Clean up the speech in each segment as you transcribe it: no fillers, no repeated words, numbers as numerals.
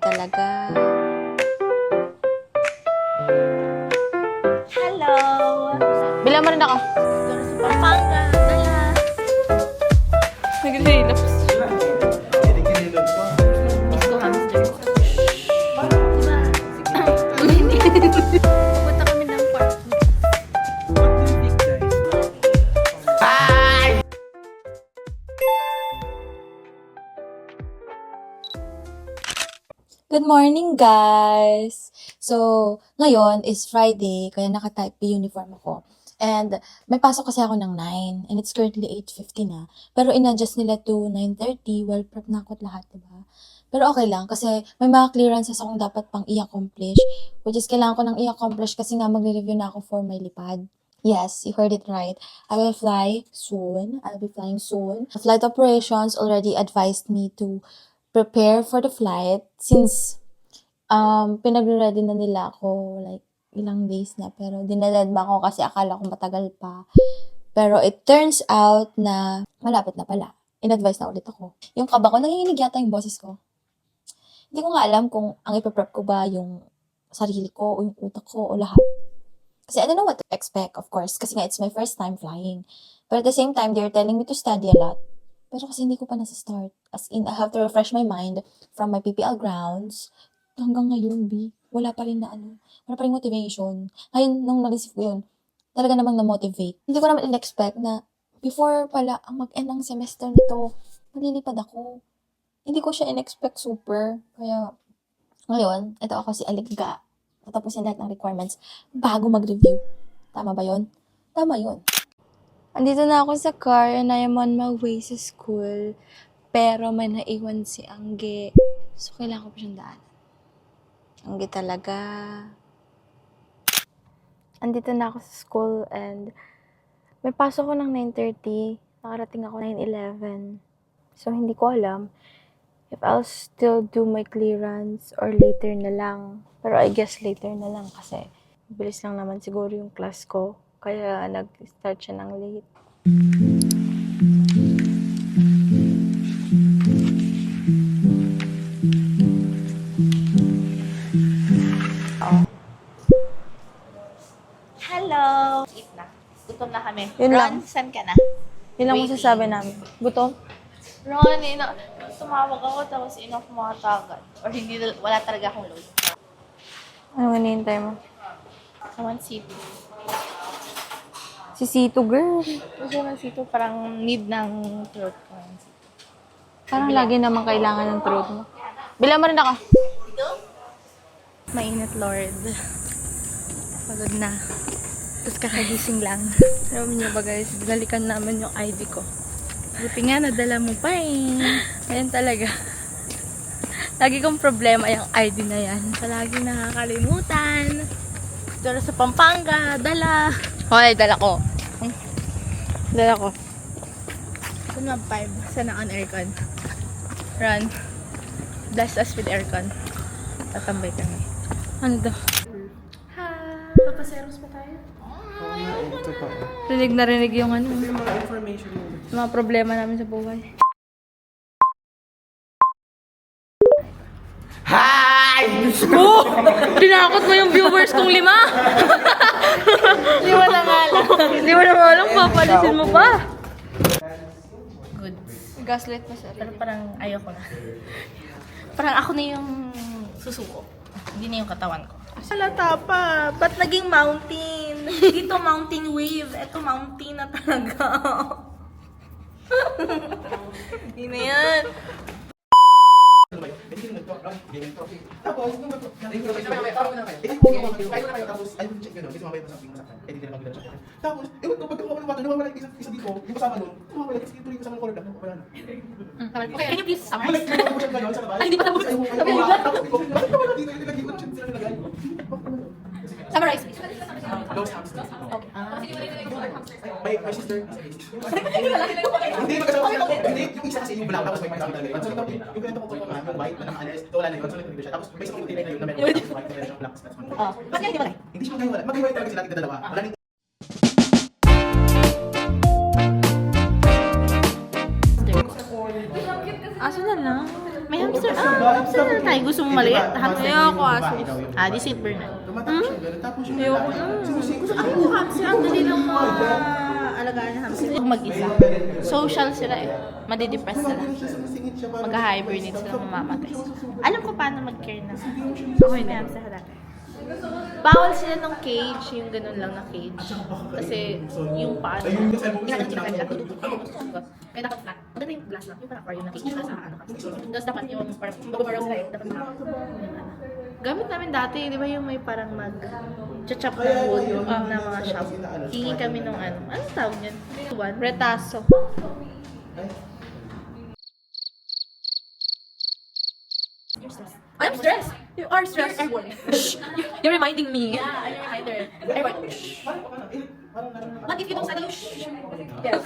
talaga. Hello! Bilang mo rin ako. Doon sa Pampanga. Dala. Nag-relapse. Miss ko hamster ko. Diba? Pupunta kami ng park. Good morning, guys! So, ngayon is Friday, kaya naka-type B uniform ako. And may pasok kasi ako ng 9, and it's currently 8:50 na. Pero in-adjust nila to 9:30, well, prep na ako at lahat, diba? Pero okay lang, kasi may mga clearances akong dapat pang i-accomplish, which is kailangan ko nang i-accomplish kasi nga magre-review na ako for my lipad. Yes, you heard it right. I will fly soon. I'll be flying soon. The flight operations already advised me to prepare for the flight since pinag-ready na nila ako like ilang days na, pero dinalad ba ako kasi akala ko matagal pa. Pero it turns out na malapit na pala. In-advise na ulit ako. Yung kaba ko, nanginginig yata yung boses ko. Hindi ko nga alam kung ang ipaprep ko ba yung sarili ko o yung utak ko o lahat. Kasi I don't know what to expect, of course, kasi nga it's my first time flying. But at the same time, they're telling me to study a lot. Pero kasi hindi ko pa nasa-start. As in, I have to refresh my mind from my PPL grounds. Hanggang ngayon, B, wala pa rin na wala pa rin motivation. Ngayon, nung na-receive ko yun, talaga namang na-motivate. Hindi ko naman in-expect na before pala ang mag-end ng semester nito, malilipad ako. Hindi ko siya in-expect super. Kaya, ngayon, ito ako si Aligga. Tatapusin lahat ng requirements bago mag-review. Tama ba yun? Tama yun. Andito na ako sa car and I am on my way sa school. Pero may naiwan si Angge. So, kailangan ko pa siyang daan. Angge talaga. Andito na ako sa school and may pasok ko ng 9:30. Nakarating ako 9:11. So, hindi ko alam if I'll still do my clearance or later na lang. Pero I guess later na lang kasi bilis lang naman siguro yung class ko. Kaya nag-start siya ng late. Hello! Eat na. Gutom na kami. Yun lang. Ron, saan ka na? Yun lang Waiting. masasabi namin. Gutom? Ron, tumawag ako tapos enough mga tagad. Or hindi, wala talaga akong load. Ano hinihintay mo? Someone seat. Si Sito, girl. Gusto ng sito, parang need ng throat ko. Parang lagi naman kailangan ng throat mo. Bilang mo rin ako. Mainit, Lord. Pagod na. Tapos kakagising lang. Alam niyo ba guys, binalikan namin yung ID ko. Buti nga, nadala mo pa eh. Ayan talaga. Lagi kong problema yung ID na yan. Palagi nakakalimutan. Dala sa Pampanga, dala. Hoy, dala ko. Dala ko. Saan mag 5? Sana on aircon. Run. Bless us with aircon. Tatambay kami. Ano daw? Hi! Papaseros pa tayo? Rinig na rinig yung May mga information mo. mga problema namin sa buhay. Hi! Oh! Tinakot mo yung viewers kong 5! Hindi mo na nga lang. Hindi mo na alam, papalisin mo pa. Good. Gaslight pa siya. Pero parang ayoko na. Parang ako na yung susuko. Hindi na yung katawan ko. Salata pa. Ba't naging mountain? Dito mountain wave. Ito mountain na talaga. Hindi na yan. Tapos, tapos, ewan ko, pagka kumawala ng water, nawawala yung isa dito, yung kasama nun, nawawala yung isa dito, yung kasama ng color black, wala na. Okay, can you please summarize? Balik ko po siya ngayon sa labas. Ay, hindi pa tapos. Tapos, bakit nawala dito yung nilagay ko, sila nilagay? Summarize, please. Ghost hamster. Okay. My sister, hindi magkasama sila. Hindi, yung isa kasi yung black, tapos may white talaga. So, yung ganito ko po yung white na nakaalis, ito wala na yun, so nagpipil siya. Tapos may isang kulay na yun na meron white, meron siyang black. Oh, ba't hindi magay? Hindi siya maghiwalay. Maghiwalay talaga sila dalawa. Wala na Aso na lang. May hamster. Hamster na tayo. Gusto mo maliit? Hamster. Ayoko, aso. Di St. Bernard. Tumatakbo siya, ganun. Tapos siya Ayoko Gusto ako hamster. Ang dali lang alagaan ng hamster. Kung mag-isa. Social sila eh. Madidepress sila. Mag-hibernate sila, mamamatay. Alam ko paano mag-care na. Okay na hamster dati. Bawal sila ng cage, yung ganun lang na cage. Kasi yung paano, ginagawa nila, kaya dapat flat. Maganda yung glass lang, yung parang aquarium na cage na sa ano. Tapos dapat yung parang babaraw sila dapat yung gamit namin dati, di ba yung may parang mag-chachap ng wood na mga shop. Hingi kami nung ano. Anong tawag niyan? Retaso. You're stressed. I'm stressed. You are stressed. You're reminding me. Yeah, I'm your reminder. What if you don't study? Yes.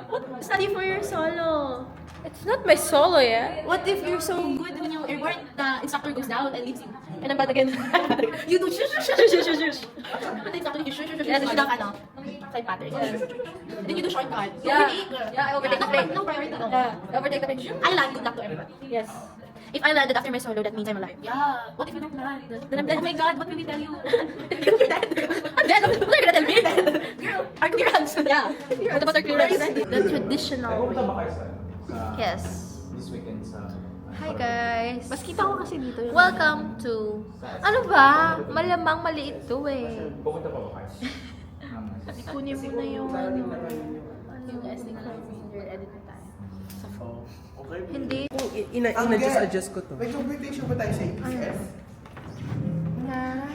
What? Study for your solo. It's not my solo, yeah? What if you're so good when you're bored, the instructor goes down and leaves you? And I'm bad again. You do shush, shush, shush, shush, shush. But the instructor, you shush, shush, shush. And then you do ano, side pattern. Then you do shortcut. Yeah. Overtake. Yeah, I overtake the plane. No priority. No. Yeah. Overtake the picture. I land, good luck to everybody. Yes. If I landed after my solo, that means I'm alive. Yeah. What if you don't land? Then I'm dead. Oh my God, what will we tell you? You're dead. I'm dead. What are you gonna tell me? Girl, our clearance. Yeah. What about our clearance? The traditional way. Yes. Hi guys. Mas kita ko kasi dito yung... Welcome to... Ano ba? Malamang maliit to eh. Kunin mo na yung yung SD card finger edit na tayo. Sa phone. Hindi. Ina-adjust ko to. May computation ba tayo sa APS?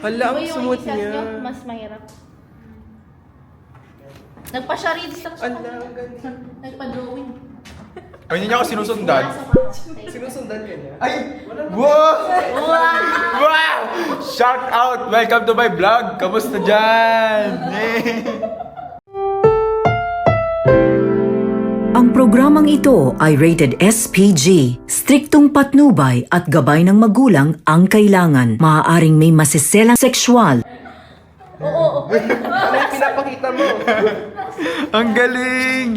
Hala, ang Yung smooth i-assess niya. nyo, mas mahirap. Nagpa-charades lang siya. Ala, ang ganda. Nagpa-drawing. Ay, hindi niya ako sinusundan. Sinusundan ka niya? Ay! Wow! Wow! Shout out! Welcome to my vlog! Kamusta dyan? Ang programang ito ay rated SPG. Striktong patnubay at gabay ng magulang ang kailangan. Maaaring may masiselang sexual. Ano yung pinapakita mo? Ang galing!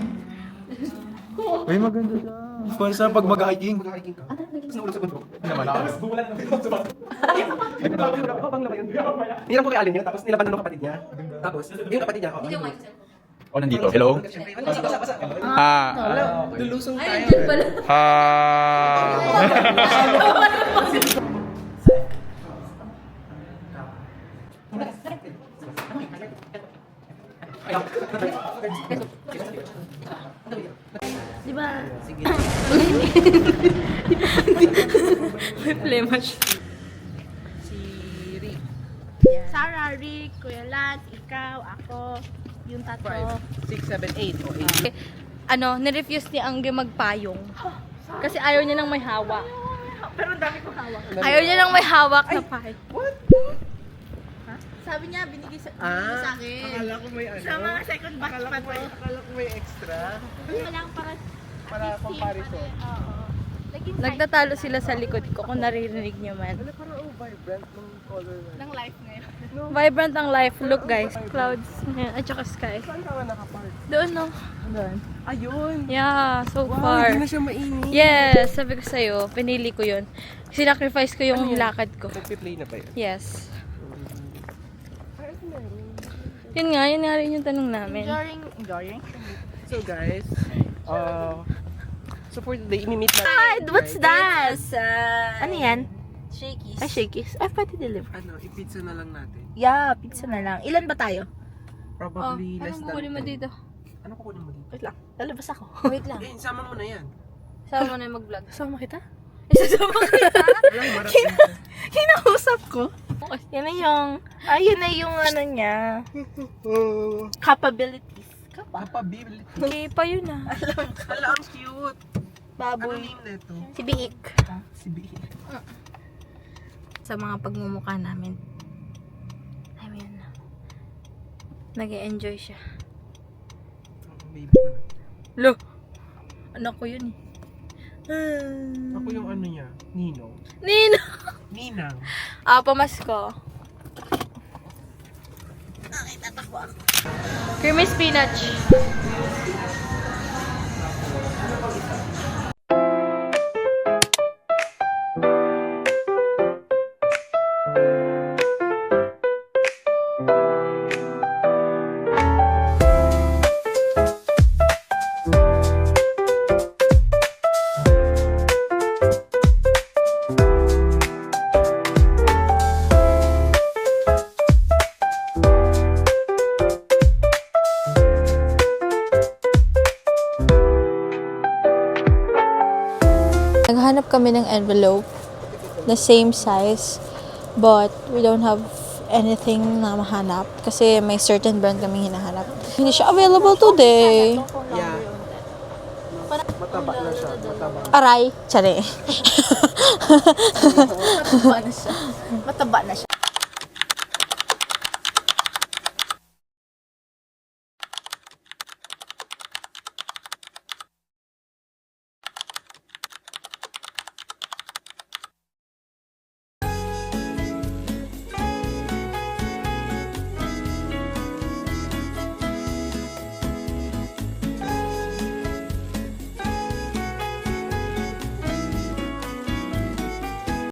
Ay, maganda siya. Para sa pag mag-hiking. Naman ako. Hirap ko kay Alin yun, tapos nilaban ng kapatid niya. Tapos, yung kapatid niya, Oh, nandito. Hello? lulusong tayo. Di ba? May plema siya. Sarah, Rick, Kuya Lat, ikaw, ako, yung tatlo. 6, 7, 8. O 8. Ano, nirefuse ni Angge magpayong. Kasi ayaw niya nang may hawak. Pero ang dami kong hawak. Ayaw niya nang may hawak na pay. Sabi niya, binigay sa akin. Akala ko may ano. Sa mga second batch pa to. Akala ko may extra. Wala Para comparison. Oo. Naging Nagtatalo sila sa likod ko kung naririnig niyo man. Ano, parang vibrant ng color na. ng life ngayon. Vibrant ang life. Look guys. Clouds. Ayan, at saka sky. Saan ka nga nakapark? Doon no. Doon. Ayun. Yeah, so Wow, far. hindi na siya mainit. Yes, sabi ko sa'yo, pinili ko yun. Sinacrifice ko yung lakad ko. Nagpi-play na ba yun? Yes. Yun nga rin yung tanong namin. Enjoying? So guys, so for today, imimit na. Hi, what's that? Ano yan? Shakies. Ay, shakies. Ay, pwede deliver. Ano, ipizza na lang natin. Yeah, pizza na lang. Ilan ba tayo? Probably less Anong than kukunin mo 10. dito? Ano kukunin mo dito? Wait lang. Lalabas ako. Wait lang. Eh, sama mo na yan. Sama mo na yung mag-vlog. Sama kita? Isasama kita? Walang marapin. Kinausap ko. Yan na yung, ayun na yung ano niya. Capabilities. Capability. Okay pa yun ah. Hala, ang cute. Ano Baboy. name nito? Si Biik. Si B. Sa mga pagmumukha namin. I mean, nag-e-enjoy siya. Baby ko na. Lo! Anak ko yun eh. Ako yung ano niya, Ninong. Nino! Ninang. Pamasko. Creamy spinach. Naghahanap kami ng envelope na same size, but we don't have anything na mahanap kasi may certain brand kami hinahanap. Hindi siya available today. Yeah. Mataba na siya. Mataba. Aray, tsari. Mataba na siya. Mataba na siya.